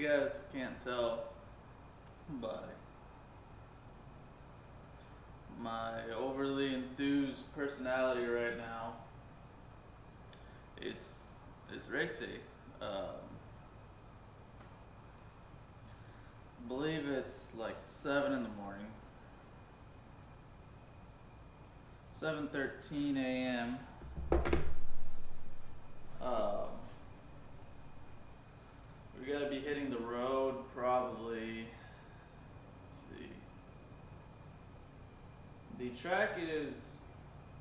you guys can't tell by my overly enthused personality right now, it's race day. I believe it's like 7 in the morning, 7:13 a.m. We gotta be hitting the road probably. Let's see. The track is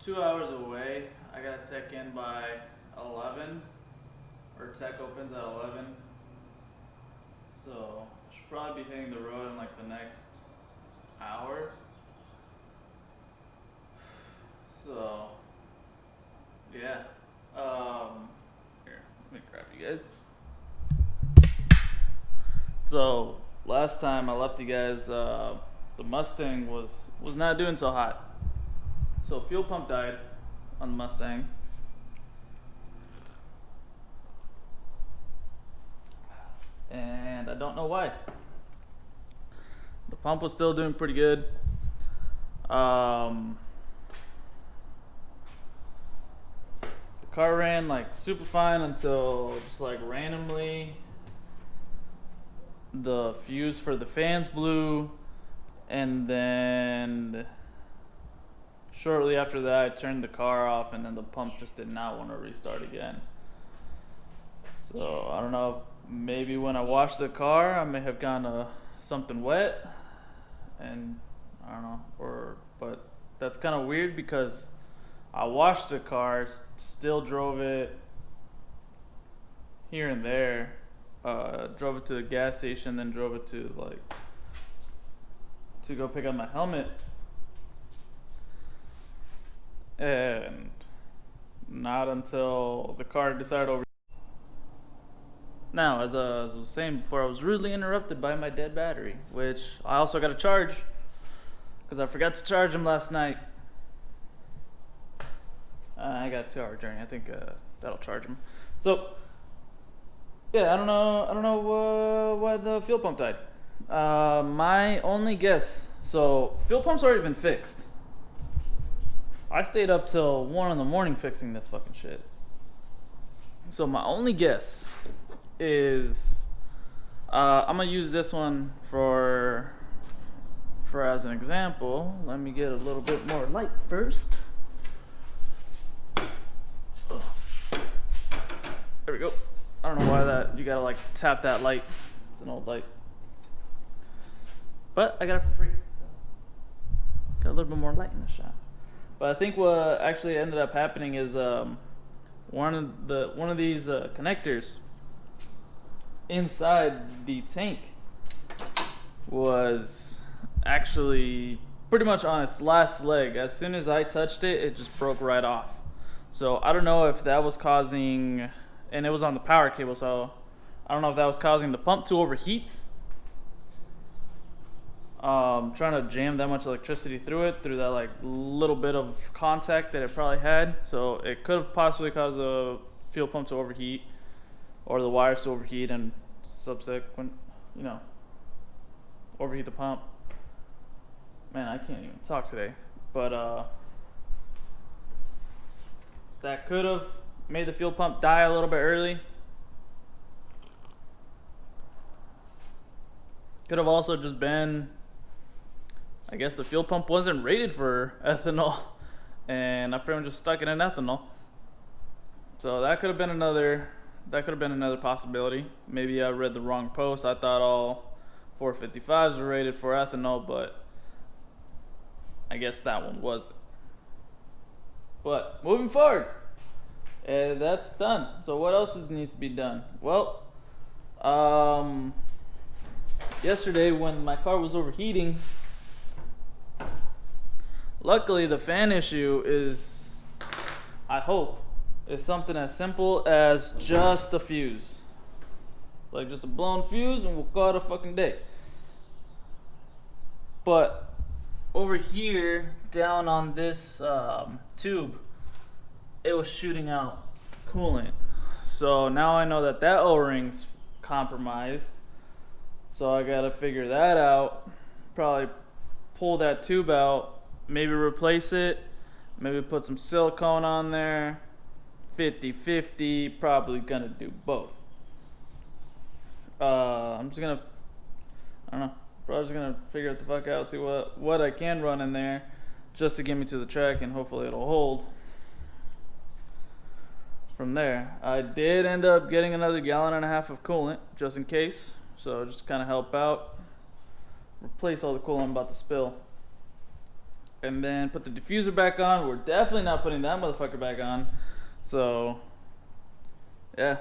2 hours away. I gotta tech in by 11, or tech opens at 11. So I should probably be hitting the road in like the next hour. So yeah. Here, let me grab you guys. So last time I left you guys, the Mustang was not doing so hot. So fuel pump died on the Mustang. And I don't know why. The pump was still doing pretty good. The car ran like super fine until just like randomly the fuse for the fans blew, and then shortly after that I turned the car off, and then the pump just did not want to restart again. So I don't know, maybe when I washed the car I may have gotten something wet, and I don't know, but that's kind of weird because I washed the car, still drove it here and there, drove it to the gas station, then drove it to go pick up my helmet, and not until the car decided over. Now, as I was saying before, I was rudely interrupted by my dead battery, which I also got to charge because I forgot to charge him last night. I got a 2-hour journey. I think that'll charge him. So, yeah, I don't know why the fuel pump died. My only guess. So, fuel pump's already been fixed. I stayed up till 1 in the morning fixing this fucking shit. So my only guess is I'm gonna use this one for as an example. Let me get a little bit more light first. There we go. I don't know why you gotta like tap that light. It's an old light, but I got it for free, so got a little bit more light in the shop. But I think what actually ended up happening is one of these connectors inside the tank was actually pretty much on its last leg. As soon as I touched it, it just broke right off. So I don't know if that was causing, and it was on the power cable, so I don't know if that was causing the pump to overheat. Trying to jam that much electricity through that like little bit of contact that it probably had. So it could have possibly caused the fuel pump to overheat, or the wires to overheat and subsequent, overheat the pump. Man, I can't even talk today. But that could have made the fuel pump die a little bit early. Could have also just been, I guess the fuel pump wasn't rated for ethanol, and I pretty much just stuck it in ethanol. So that could have been another possibility. Maybe I read the wrong post. I thought all 455s were rated for ethanol, but I guess that one wasn't. But moving forward, that's done. So what else needs to be done? Well, yesterday when my car was overheating, luckily the fan issue is, I hope, is something as simple as just a fuse. Like just a blown fuse and we'll call it a fucking day. But over here, down on this tube, it was shooting out coolant. So now I know that O-ring's compromised. So I gotta figure that out. Probably pull that tube out, maybe replace it, maybe put some silicone on there. 50-50, probably gonna do both. I'm just gonna, I don't know, probably just gonna figure it the fuck out, see what I can run in there just to get me to the track, and hopefully it'll hold. From there, I did end up getting another 1.5 gallons of coolant just in case, so just kind of help out, replace all the coolant I'm about to spill, and then put the diffuser back on. We're definitely not putting that motherfucker back on. So yeah,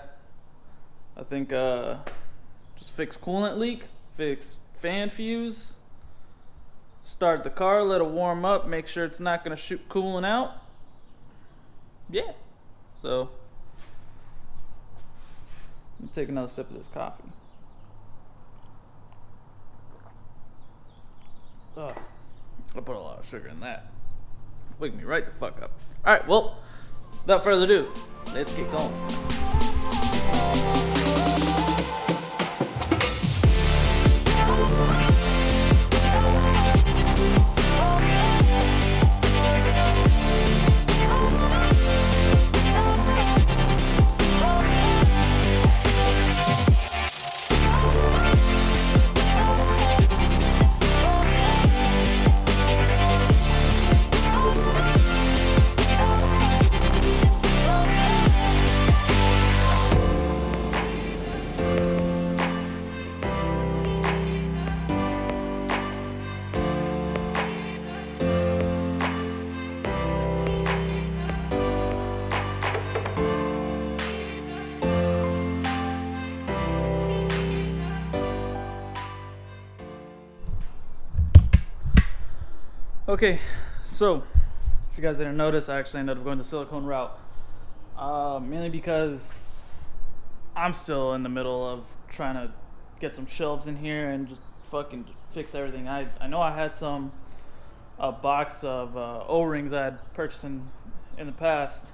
I think just fix coolant leak, fix fan fuse, start the car, let it warm up, make sure it's not gonna shoot coolant out. Yeah, so let me take another sip of this coffee. Ugh, I put a lot of sugar in that. Wake me right the fuck up. All right, well, without further ado, let's get going. Okay, so if you guys didn't notice, I actually ended up going the silicone route, mainly because I'm still in the middle of trying to get some shelves in here and just fucking fix everything. I know I had a box of O-rings I had purchased in the past.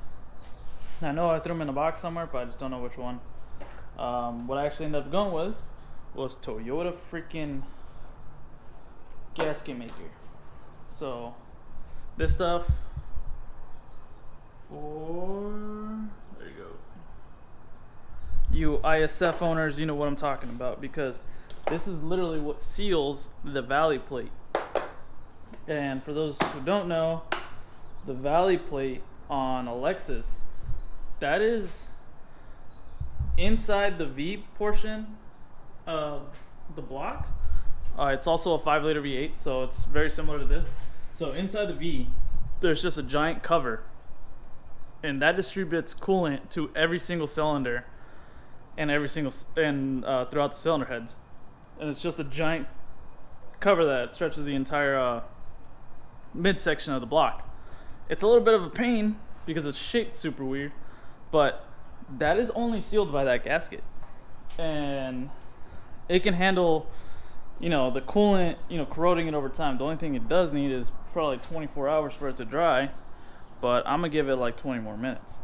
I know I threw them in a box somewhere, but I just don't know which one. What I actually ended up going with was Toyota freaking gasket maker. So this stuff there you go. You ISF owners, you know what I'm talking about, because this is literally what seals the valley plate. And for those who don't know, the valley plate on a Lexus, that is inside the V portion of the block. It's also a 5-liter V8, so it's very similar to this. So inside the V, there's just a giant cover, and that distributes coolant to every single cylinder and throughout the cylinder heads. And it's just a giant cover that stretches the entire midsection of the block. It's a little bit of a pain because it's shaped super weird, but that is only sealed by that gasket, and it can handle, you know, the coolant, you know, corroding it over time. The only thing it does need is probably 24 hours for it to dry, but I'm gonna give it like 20 more minutes.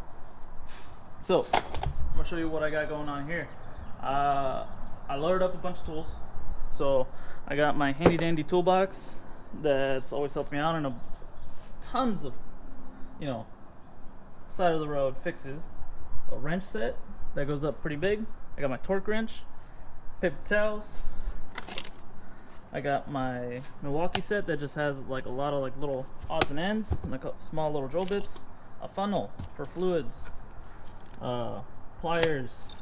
So I'm gonna show you what I got going on here. I loaded up a bunch of tools. So I got my handy dandy toolbox that's always helped me out, and tons of, you know, side of the road fixes. A wrench set that goes up pretty big. I got my torque wrench, paper towels. I got my Milwaukee set that just has like a lot of like little odds and ends and like small little drill bits, a funnel for fluids, pliers,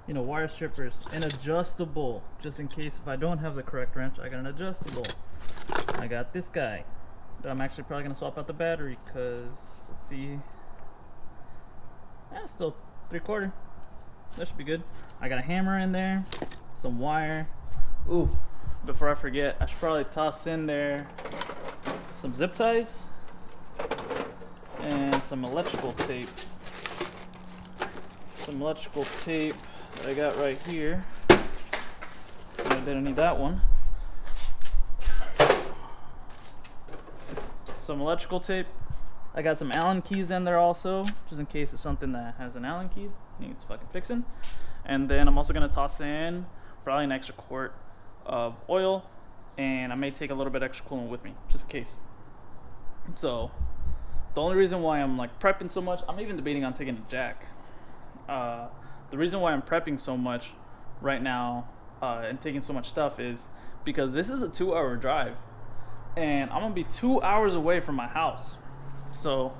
you know, wire strippers, an adjustable just in case if I don't have the correct wrench. I got an adjustable. I got this guy that I'm actually probably gonna swap out the battery because let's see, yeah, still 3/4. That should be good. I got a hammer in there, some wire. Ooh, before I forget, I should probably toss in there some zip ties and some electrical tape. Some electrical tape that I got right here. I didn't need that one. Some electrical tape. I got some Allen keys in there also, just in case it's something that has an Allen key needs fucking fixing. And then I'm also gonna toss in probably an extra quart of oil, and I may take a little bit extra coolant with me, just in case. So the only reason why I'm like prepping so much, I'm even debating on taking a jack. The reason why I'm prepping so much right now and taking so much stuff is because this is a 2-hour drive, and I'm gonna be 2 hours away from my house. So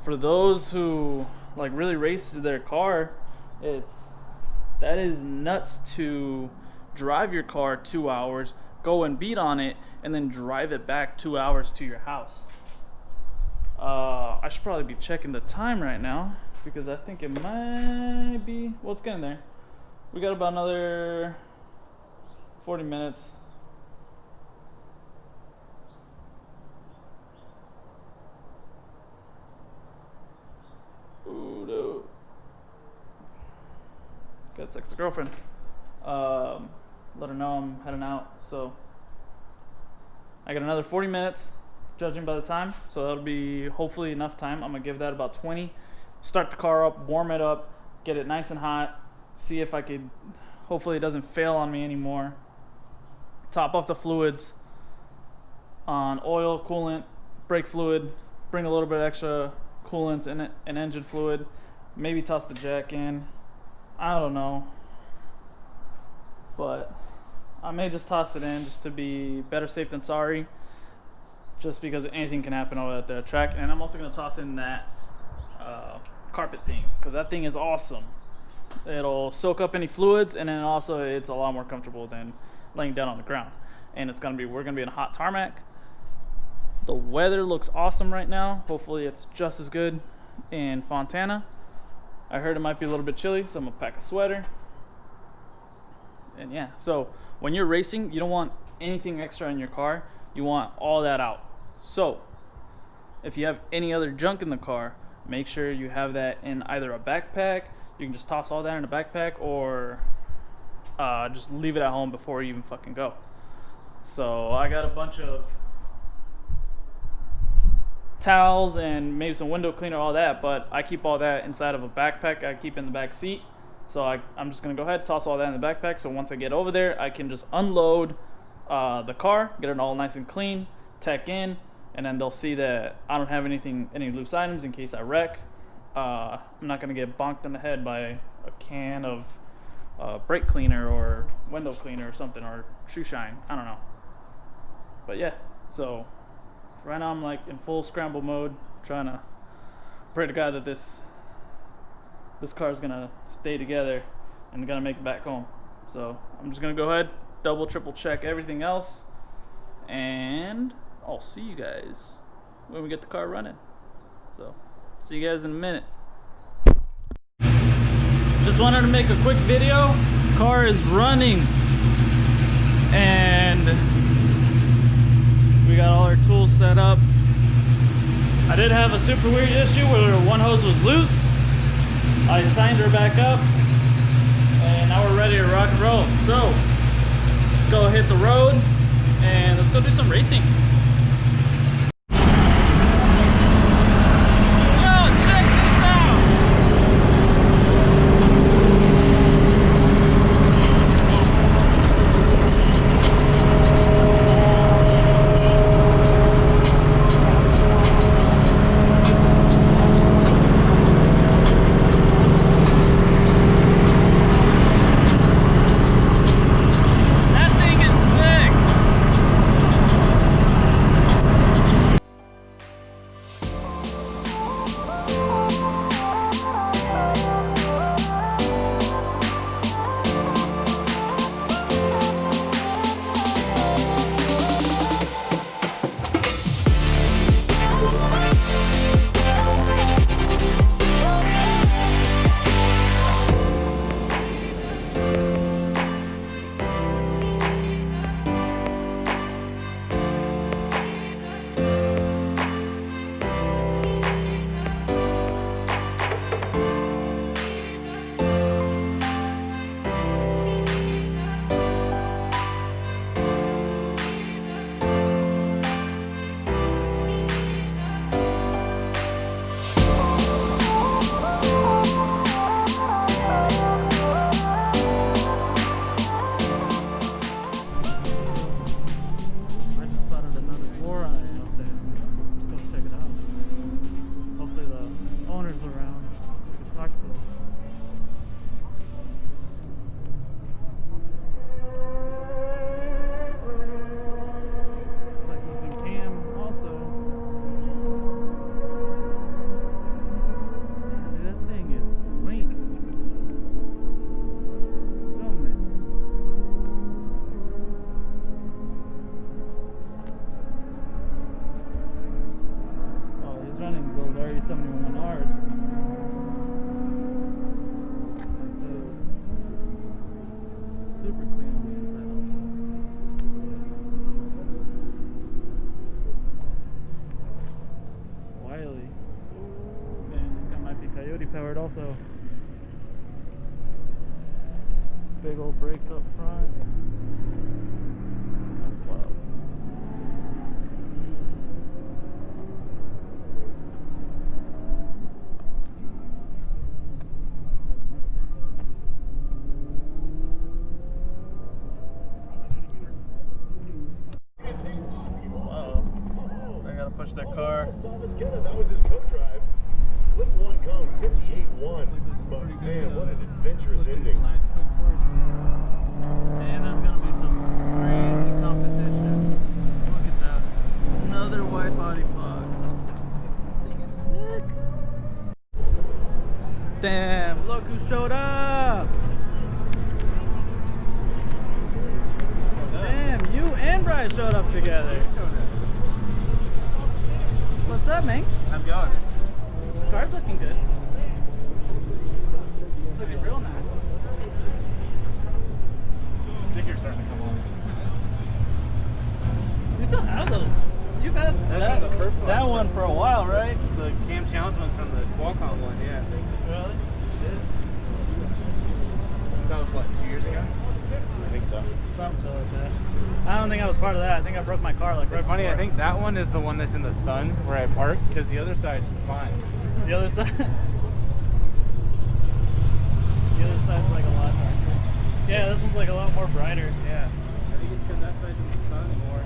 for those who like really race to their car, that is nuts to drive your car 2 hours, go and beat on it, and then drive it back 2 hours to your house. I should probably be checking the time right now because I think it might be, well, it's getting there. We got about another 40 minutes. Ooh, no. Gotta text the girlfriend. Let her know I'm heading out. So I got another 40 minutes, judging by the time. So that'll be hopefully enough time. I'm gonna give that about 20. Start the car up, warm it up, get it nice and hot. See if I could, hopefully it doesn't fail on me anymore. Top off the fluids on oil, coolant, brake fluid. Bring a little bit extra coolant in it, and engine fluid. Maybe toss the jack in. I don't know. But I may just toss it in just to be better safe than sorry. Just because anything can happen over at the track. And I'm also going to toss in that carpet thing, because that thing is awesome. It'll soak up any fluids, and then also it's a lot more comfortable than laying down on the ground. And it's gonna be, we're gonna be in a hot tarmac. The weather looks awesome right now. Hopefully it's just as good in Fontana. I heard it might be a little bit chilly, so I'm gonna pack a sweater. And yeah, so when you're racing, you don't want anything extra in your car. You want all that out. So if you have any other junk in the car, make sure you have that in either a backpack. You can just toss all that in a backpack, or just leave it at home before you even fucking go. So I got a bunch of towels and maybe some window cleaner, all that, but I keep all that inside of a backpack I keep in the back seat. So I'm just gonna go ahead, toss all that in the backpack, so once I get over there, I can just unload the car, get it all nice and clean, tack in, and then they'll see that I don't have any loose items in case I wreck. I'm not gonna get bonked in the head by a can of brake cleaner or window cleaner or something, or shoe shine. I don't know. But yeah, so right now I'm like in full scramble mode, trying to pray to God that this car is gonna stay together and gonna make it back home. So I'm just gonna go ahead, double, triple check everything else, and I'll see you guys when we get the car running. So see you guys in a minute. Just wanted to make a quick video. Car is running, and we got all our tools set up. I did have a super weird issue where one hose was loose. I tightened her back up, and now we're ready to rock and roll. So let's go hit the road and let's go do some racing. 71Rs. It's super clean on the inside also. Wiley. Man, this guy might be coyote powered also. Big old brakes up front. That's wild. Push that car. That was his co-drive. List one cone, 58-1. But man, what an adventurous ending. It's a nice quick course. And there's going to be some crazy competition. Look at that. Another wide body Fox. Thing is sick. Damn, look who showed up. Damn, you and Bryce showed up together. What's up, man? How's it going? The car's looking good. Looking real nice. Sticker's starting to come on. You still have those. You've had That's the first one. That one for a while, right? The Cam Challenge one's from the Qualcomm one, yeah. Really? Shit. That was what, 2 years ago? I think so. Something like that. I don't think I was part of that. I think I broke my car like right It's funny, before. I think that one is the one that's in the sun where I park, because the other side is fine. The other side. The other side's like a lot darker. Yeah, this one's like a lot more brighter. Yeah. I think it's because that side's in the sun more.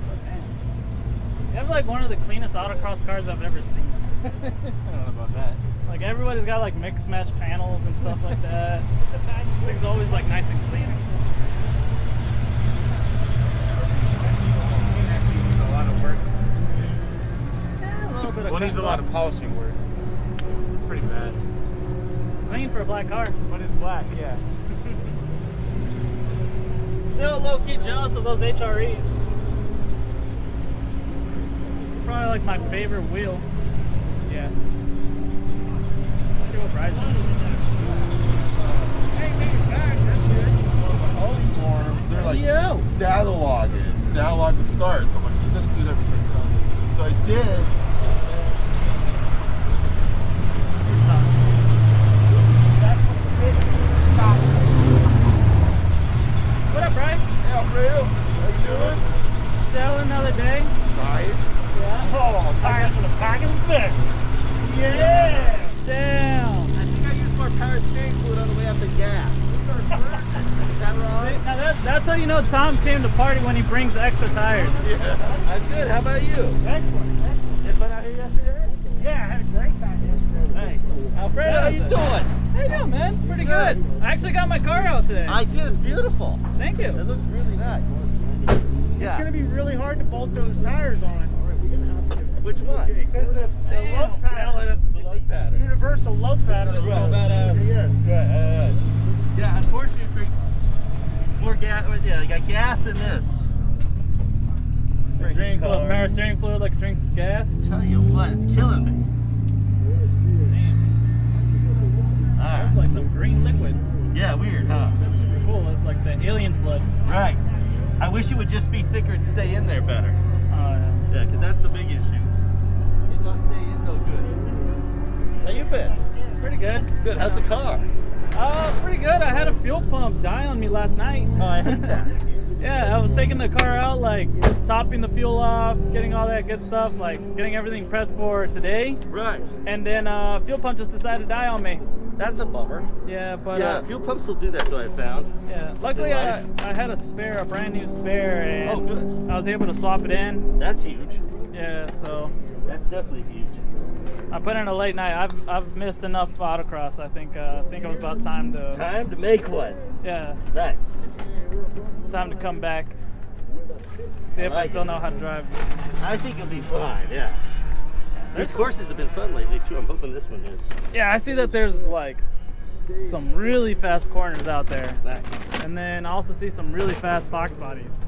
But man, you have like one of the cleanest autocross cars I've ever seen. I don't know about that. Like everybody's got like mix match panels and stuff like that. Things always like nice and clean. Needs a lot of work. Yeah, a little bit of Well, it needs a lot of polishing work. It's pretty bad. It's clean for a black car. But it's black, yeah. Still low-key jealous of those HREs. Probably like my favorite wheel. Yeah. Let's see what Bryce does. They're like Yo! dialogue to start. So I'm like, he doesn't do that for himself. So I did. Stop. What up, Brian? Hey Alfredo, how you doing? Sailing another day? Nice. Yeah. Oh, tires in the back of the thing. Yeah! Damn! I think I used more power steering fluid on the way up the gas. Is that wrong? Now that's how you know Tom came to party when he brings extra tires. Yeah. I'm good. How about you? Excellent. You fun out here yesterday? Yeah, I had a great time yesterday. Nice. Alfredo, how you doing? How you doing, man? Pretty good. I actually got my car out today. I see it's beautiful. Thank you. It looks really nice. It's going to be really hard to bolt those tires on. Which one? Because the lug pattern, The lug pattern. universal lug pattern. That's so badass. Yeah. Good. Yeah, unfortunately it drinks more gas. Yeah, I got gas in this. It drinks what, power steering fluid like it drinks gas? Tell you what, it's killing me. Damn. Alright. That's like some green liquid. Yeah, weird, huh? That's super cool. It's like the alien's blood. Right. I wish it would just be thicker and stay in there better. Oh, yeah. Yeah, because that's the big issue. It's not staying in no good. How you been? Pretty good. Good. How's the car? Pretty good. I had a fuel pump die on me last night. Oh, I hate that. Yeah, I was taking the car out, like topping the fuel off, getting all that good stuff, like getting everything prepped for today. Right. And then fuel pump just decided to die on me. That's a bummer. Yeah, but Yeah, fuel pumps will do that, though, I found. yeah. Luckily, In I life. had a brand new spare, and Oh, good. I was able to swap it in. That's huge. Yeah, so That's definitely huge. I put in a late night. I've missed enough autocross. I think it was about time to Time to make one. yeah, Nice. time to come back. See if I like still it. know how to drive. I think it'll be fine, yeah. These courses have been fun lately, too. I'm hoping this one is. Yeah, I see that there's like some really fast corners out there. Nice. And then I also see some really fast Fox bodies.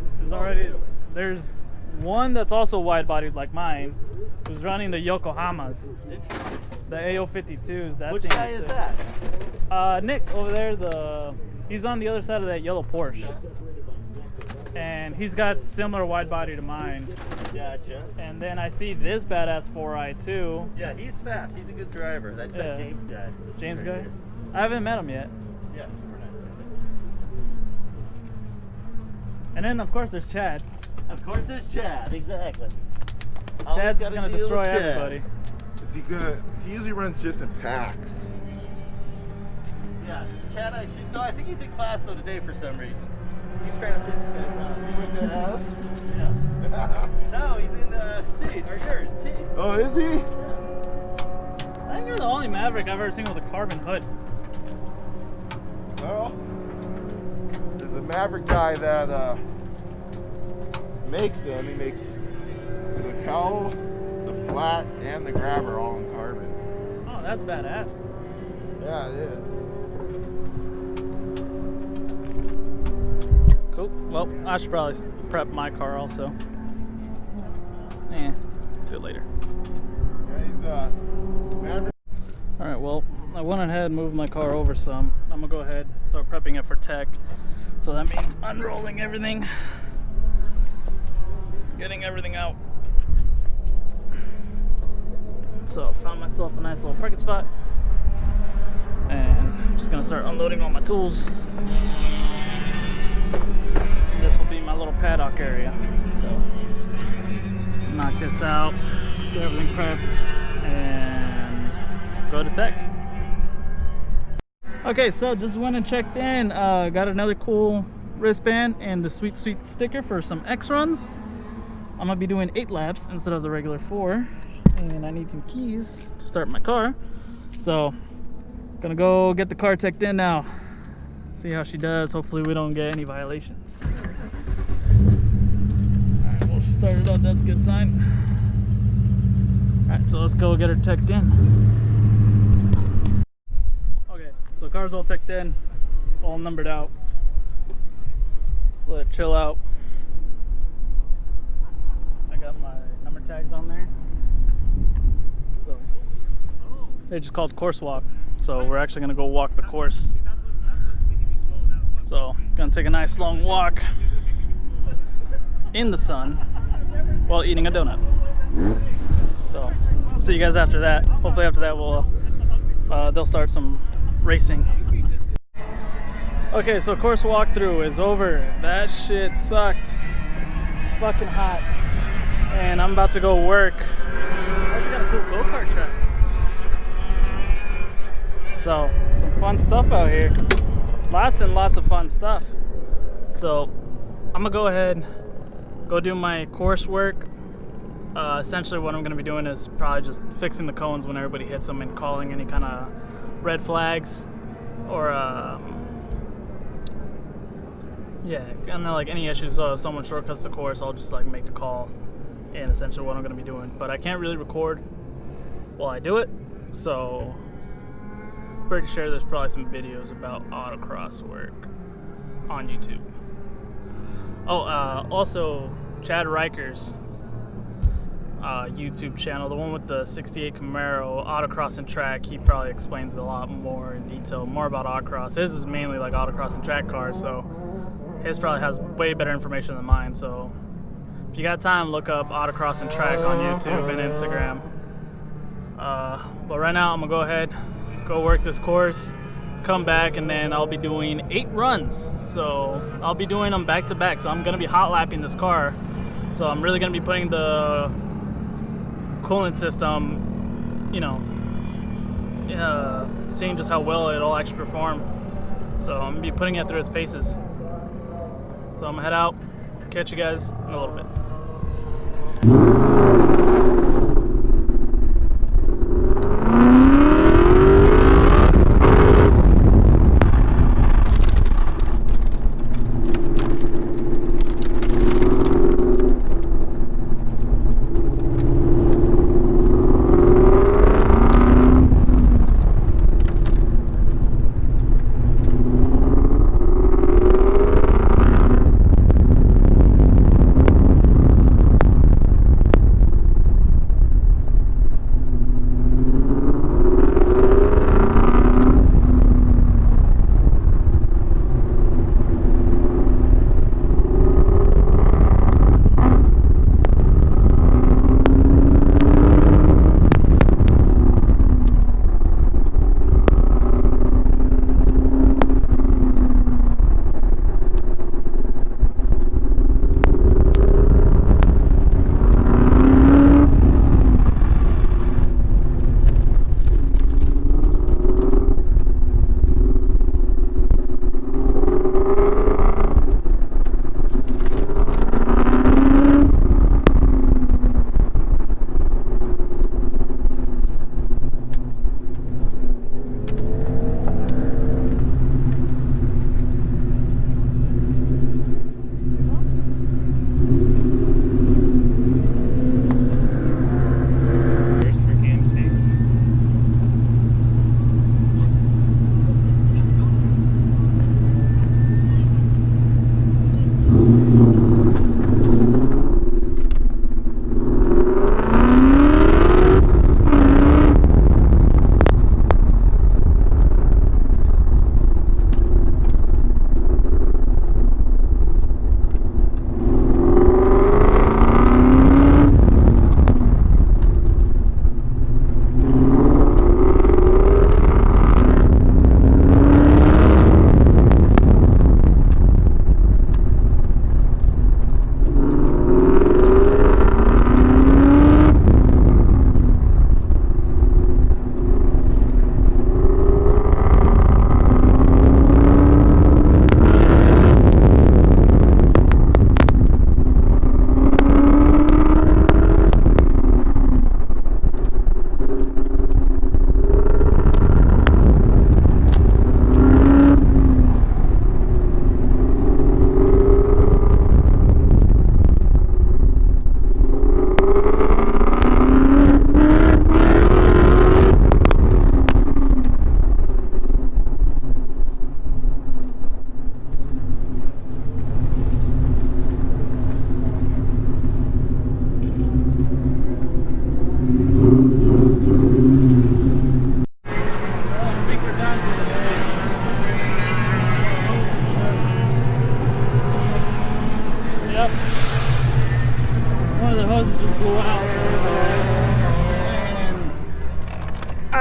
There's one that's also wide-bodied like mine, who's running the Yokohamas, the AO52s. That Which thing guy is sick. that? Nick over there. He's on the other side of that yellow Porsche, and he's got similar wide body to mine. Gotcha. And then I see this badass 4i too. Yeah, he's fast. He's a good driver. That's that Yeah. James guy. James Right guy. here. I haven't met him yet. Yeah, super nice. And then of course there's Chad. Of course, there's Chad. Exactly. Chad's just gonna destroy everybody. Is he good? He usually runs just in packs. Yeah, Chad. I think he's in class though today for some reason. He's trying to teach you guys out. Yeah. No, he's in C or yours, T. Oh, is he? I think you're the only Maverick I've ever seen with a carbon hood. Well, there's a Maverick guy that makes them. He makes the cowl, the flat, and the grabber all in carbon. Oh, that's badass. Yeah, it is. Cool. Well, I should probably prep my car also. Do it later. Yeah, he's Maverick. All right. Well, I went ahead and moved my car over some. I'm gonna go ahead and start prepping it for tech. So that means unrolling everything, getting everything out. So I found myself a nice little parking spot, and I'm just gonna start unloading all my tools. This will be my little paddock area. So knock this out, get everything prepped, and go to tech. Okay, so just went and checked in. Got another cool wristband and the sweet sticker for some X runs. I'm gonna be doing 8 laps instead of the regular 4, and I need some keys to start my car. So gonna go get the car teched in now. See how she does. Hopefully we don't get any violations. Alright, well, she started up. That's a good sign. Alright, so let's go get her teched in. Okay, so car's all teched in, all numbered out. Let it chill out. I got my number tags on there. So they just called course walk. So we're actually gonna go walk the course. So gonna take a nice long walk in the sun while eating a donut. So see you guys after that. Hopefully after that they'll start some racing. Okay, so course walkthrough is over. That shit sucked. It's fucking hot, and I'm about to go work. Also got a cool go-kart track. So some fun stuff out here. Lots and lots of fun stuff. So I'm gonna go ahead, go do my coursework. Essentially what I'm gonna be doing is probably just fixing the cones when everybody hits them and calling any kind of red flags or yeah, kind of like any issues. So if someone shortcuts the course, I'll just like make the call, and essentially what I'm gonna be doing. But I can't really record while I do it, so pretty sure there's probably some videos about autocross work on YouTube. Oh, also Chad Riker's YouTube channel, the one with the 68 Camaro autocross and track, he probably explains a lot more in detail, more about autocross. His is mainly like autocross and track cars, so his probably has way better information than mine. So if you got time, look up autocross and track on YouTube and Instagram. But right now I'm gonna go ahead, go work this course, come back, and then I'll be doing 8 runs. So I'll be doing them back to back. So I'm gonna be hot lapping this car. So I'm really gonna be putting the coolant system, you know, seeing just how well it'll actually perform. So I'm gonna be putting it through its paces. So I'm gonna head out, catch you guys in a little bit.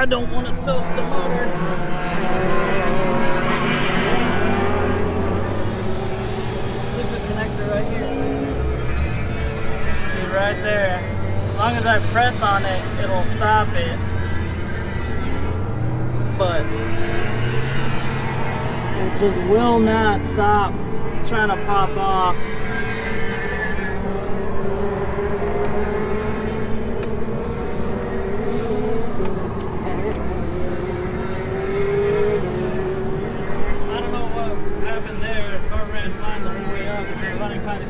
I don't want to toast the motor. Look at the connector right here. See right there. As long as I press on it, it'll stop it. But it just will not stop trying to pop off.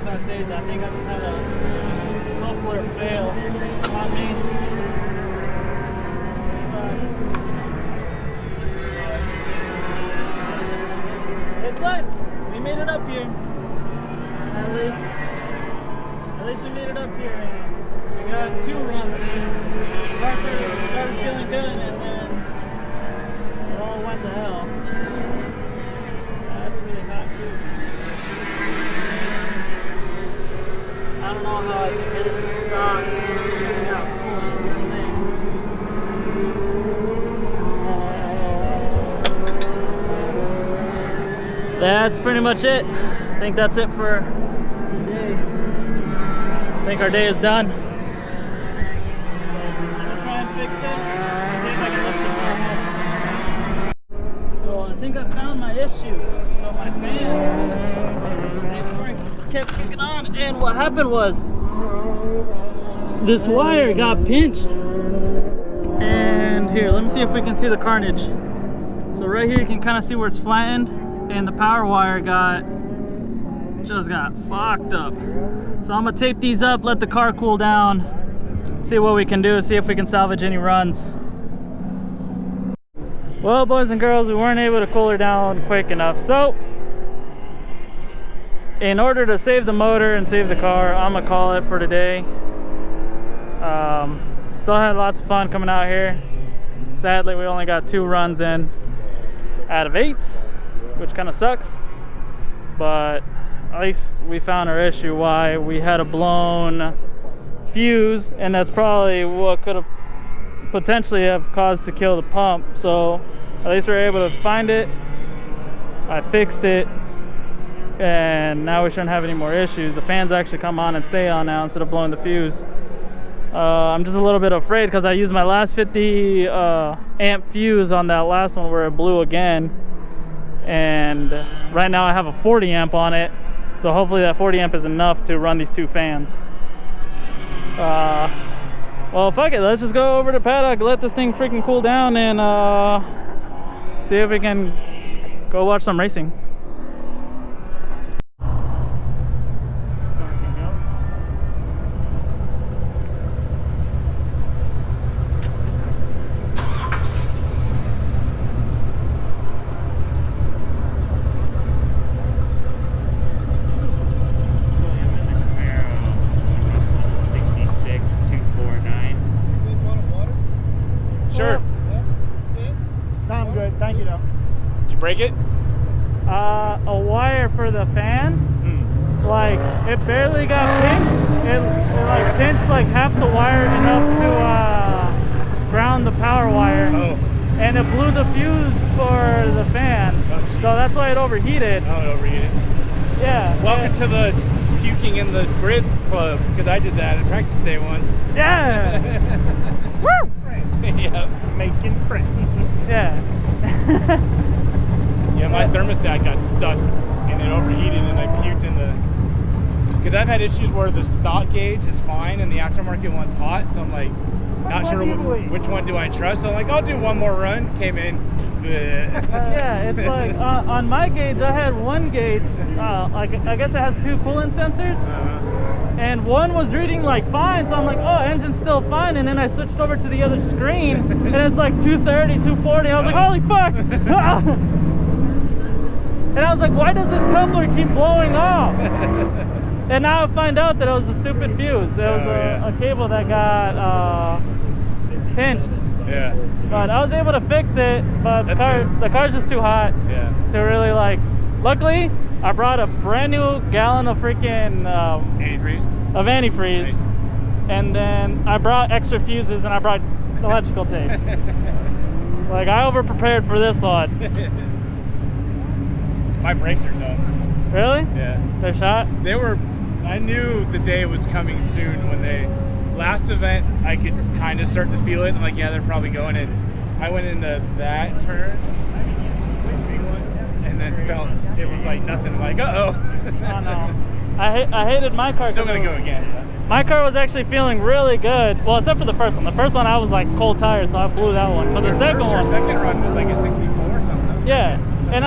Class days, I think I just had a coupler fail on me. Which sucks. But it's life. We made it up here. At least we made it up here. We got 2 runs in. The car started feeling good, and then it all went to hell. That's really hot too. I don't know how I can get it to stop shooting out coolant in the thing. That's pretty much it. I think that's it for today. I think our day is done. So I'm gonna try and fix this and see if I can lift the car home. So I think I found my issue. So my fans, kept kicking on, and what happened was this wire got pinched, and here, let me see if we can see the carnage. So right here you can kind of see where it's flattened, and the power wire just got fucked up. So I'm gonna tape these up, let the car cool down, see what we can do, see if we can salvage any runs. Well, boys and girls, we weren't able to cool her down quick enough, so in order to save the motor and save the car, I'm gonna call it for today. Still had lots of fun coming out here. Sadly, we only got 2 runs in out of 8, which kind of sucks. But at least we found our issue, why we had a blown fuse, and that's probably what could have potentially have caused to kill the pump. So at least we were able to find it. I fixed it, and now we shouldn't have any more issues. The fans actually come on and stay on now instead of blowing the fuse. I'm just a little bit afraid because I used my last 50 amp fuse on that last one where it blew again, and right now I have a 40 amp on it, so hopefully that 40 amp is enough to run these 2 fans. Well, fuck it, let's just go over to paddock, let this thing freaking cool down, and see if we can go watch some racing. Sure. No, I'm good. Thank you, though. Did you break it? A wire for the fan, like it barely got pinched. It like pinched like half the wire enough to ground the power wire, and it blew the fuse for the fan. So that's why it overheated. Oh, it overheated. Yeah. Welcome to the puking in the grid club, because I did that at practice day once. Yeah. Woo! Yeah, making friends. Yeah. Yeah, my thermostat got stuck and it overheated, and I puked in the. Because I've had issues where the stock gauge is fine and the aftermarket one's hot, so I'm like, not sure which one do I trust. So I'm like, I'll do one more run. Came in. Yeah, it's like on my gauge, I had one gauge. Like I guess it has 2 coolant sensors. And one was reading like fine, so I'm like, oh, engine's still fine. And then I switched over to the other screen, and it's like 230, 240. I was like, holy fuck! And I was like, why does this coupler keep blowing off? And now I find out that it was a stupid fuse. It was a cable that got pinched. Yeah. But I was able to fix it, but the car's just too hot to really like. Luckily, I brought a brand new gallon of freaking antifreeze, Nice. and then I brought extra fuses and I brought electrical tape. Like I over prepared for this one. My brakes are done. Really? Yeah. They're shot? They were, I knew the day was coming soon when last event, I could kind of start to feel it. I'm like, yeah, they're probably going in. I went into that turn, and then felt it was like nothing, like, uh-oh. Oh no. I hated my car. Still gonna go again. My car was actually feeling really good. Well, except for the first one. The first one I was like cold tires, so I blew that one. But the second one, second run was like a 64 or something. yeah, and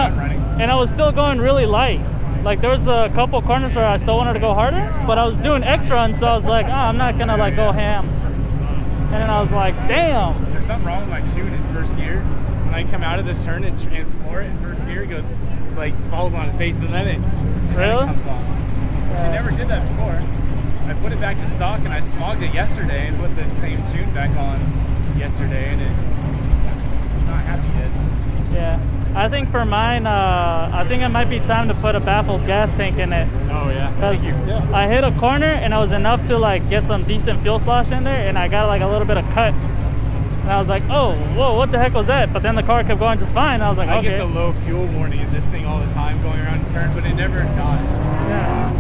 I was still going really light. Like there was a couple corners where I still wanted to go harder, but I was doing extra runs, so I was like, oh, I'm not gonna like go ham. And then I was like, damn. There's something wrong with my tune in first gear. When I come out of this turn and floor it in first gear, it goes like falls on his face, and then it comes on. I never did that before. I put it back to stock and I smogged it yesterday and put the same tune back on yesterday, and it's not happy yet. Yeah. I think for mine, I think it might be time to put a baffled gas tank in it. Oh yeah. Cause I hit a corner and it was enough to like get some decent fuel slosh in there, and I got like a little bit of cut. And I was like, oh, whoa, what the heck was that? But then the car kept going just fine. I was like, I okay. get the low fuel warning in this thing all the time going around the turn, but it never dies. Yeah.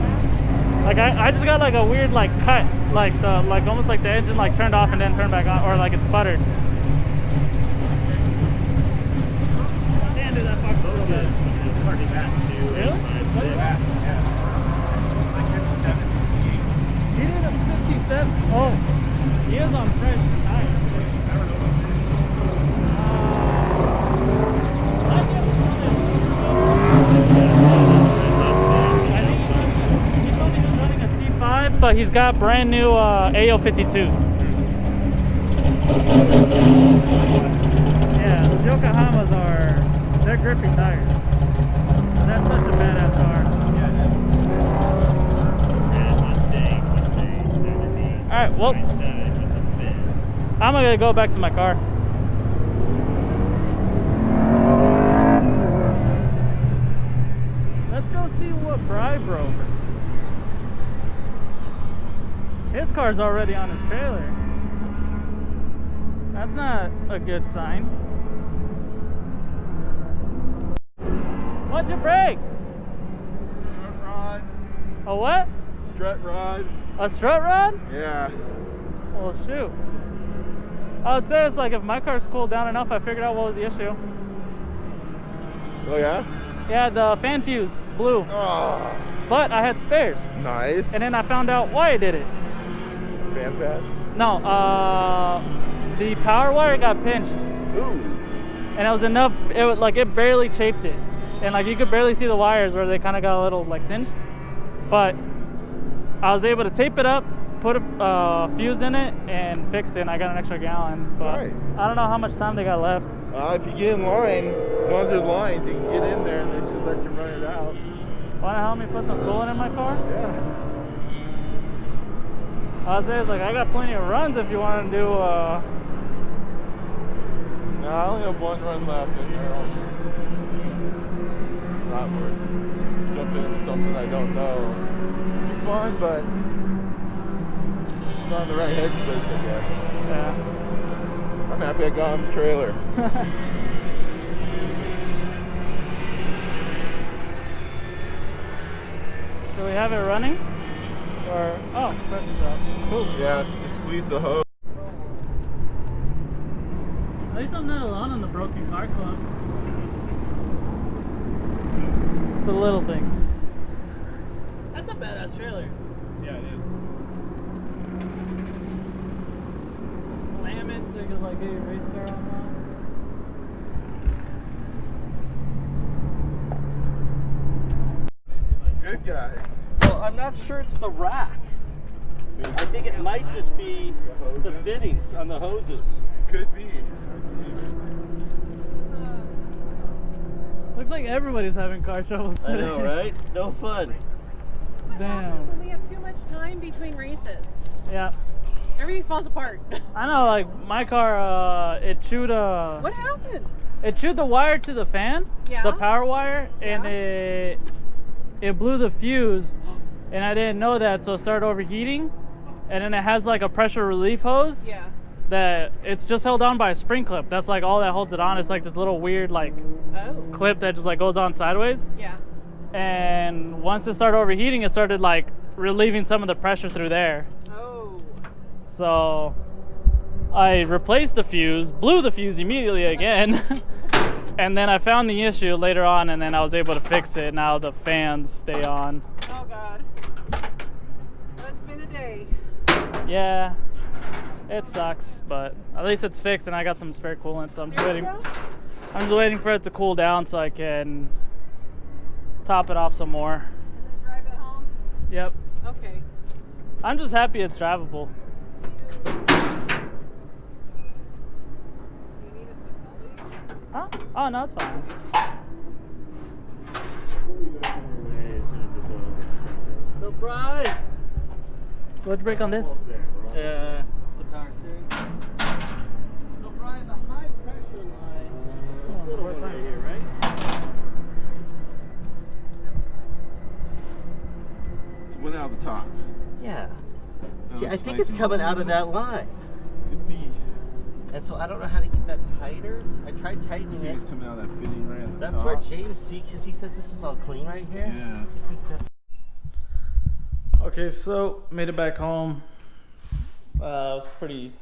Like I just got like a weird like cut, like almost like the engine like turned off and then turned back on, or like it sputtered. Damn, dude, that box is so good. Pretty fast too. Really? Pretty fast, yeah. Like 57, 58. He did a 57. Oh, he is on fresh tires. I don't know. But he's got brand new AO52s. Yeah, those Yokohamas they're grippy tires. That's such a badass car. Alright, well, I'm gonna go back to my car. Let's go see what Bri broke. His car's already on his trailer. That's not a good sign. What'd you break? Strut rod. A what? Strut rod. A strut rod? Yeah. Well, shoot. I would say it's like if my car's cooled down enough, I figured out what was the issue. Oh yeah? Yeah, the fan fuse blew. Oh. But I had spares. Nice. And then I found out why I did it. Is the fans bad? No, the power wire got pinched. Ooh. And it was enough, it barely chafed it. And like you could barely see the wires where they kind of got a little like singed. But I was able to tape it up, put a fuse in it, and fixed it, and I got an extra gallon. But nice. I don't know how much time they got left. If you get in line, as long as there's lines, you can get in there and they should let you run it out. Wanna help me put some coolant in my car? Yeah. I was saying, like, I got plenty of runs if you want to do, No, I only have one run left in there. It's not worth jumping into something I don't know. It'd be fun, but it's not in the right headspace, I guess. Yeah. I'm happy I got on the trailer. Should we have it running? Or, oh, pressure's up. Cool. Yeah, just squeeze the hose. At least I'm not alone in the Broken Car Club. It's the little things. That's a badass trailer. Yeah, it is. Slam it so you can like get your race car online. Good guys. Well, I'm not sure it's the rack. I think it might just be the fittings on the hoses. Could be. Looks like everybody's having car troubles today. I know, right? No fun. What Damn. happens when we have too much time between races? Yeah. Everything falls apart. I know, like my car, it chewed What happened? it chewed the wire to the fan, Yeah. the power wire, and Yeah. it blew the fuse, and I didn't know that, so it started overheating, and then it has like a pressure relief hose. Yeah. that it's just held on by a spring clip. That's like all that holds it on. It's like this little weird like Oh. clip that just like goes on sideways. Yeah. And once it started overheating, it started like relieving some of the pressure through there. Oh. So I replaced the fuse, blew the fuse immediately again, and then I found the issue later on, and then I was able to fix it. Now the fans stay on. Oh God. That's been a day. Yeah, it sucks, but at least it's fixed, and I got some spare coolant, so I'm just waiting. I'm just waiting for it to cool down so I can top it off some more. And then drive it home. Yep. Okay. I'm just happy it's drivable. Do you need us to follow you? Huh? Oh, no, it's fine. So Brian. What'd you break on this? The power steering. So Brian, the high pressure line. Oh, Little bit right here, right? So went out the top. Yeah. That See, I looks think nice it's and coming low. out of that line. Could be. And so I don't know how to get that tighter. I tried I tightening think it. it's coming out of that fitting right at the That's top. where James, see, because he says this is all clean right here. Yeah. He thinks that's Okay, so made it back home. It was pretty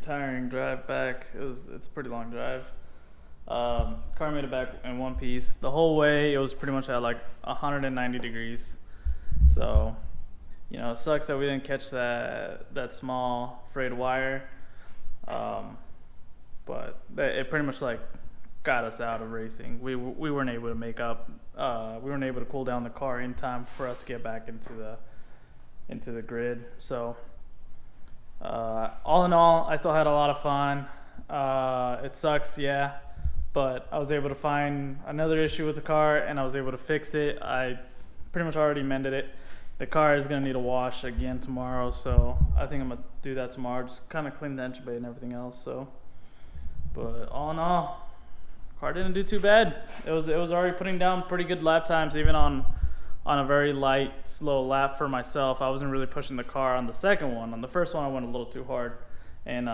tiring drive back. It's a pretty long drive. Car made it back in one piece. The whole way it was pretty much at like 190 degrees. So, you know, it sucks that we didn't catch that small frayed wire. But it pretty much like got us out of racing. We weren't able to make up. We weren't able to cool down the car in time for us to get back into the grid. So all in all, I still had a lot of fun. It sucks, yeah, but I was able to find another issue with the car and I was able to fix it. I pretty much already mended it. The car is gonna need a wash again tomorrow, so I think I'm gonna do that tomorrow. Just kind of clean the engine bay and everything else. So, but all in all, car didn't do too bad. It was already putting down pretty good lap times, even on a very light, slow lap for myself. I wasn't really pushing the car on the second one. On the first one, I went a little too hard and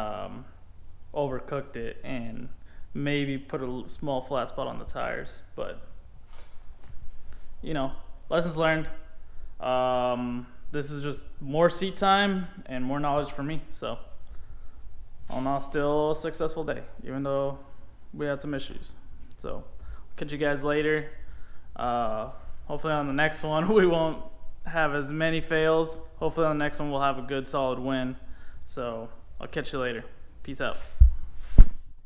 overcooked it and maybe put a small flat spot on the tires. But, you know, lessons learned. This is just more seat time and more knowledge for me. So, all in all, still a successful day, even though we had some issues. So, catch you guys later. Hopefully on the next one we won't have as many fails. Hopefully on the next one we'll have a good solid win. So I'll catch you later. Peace out.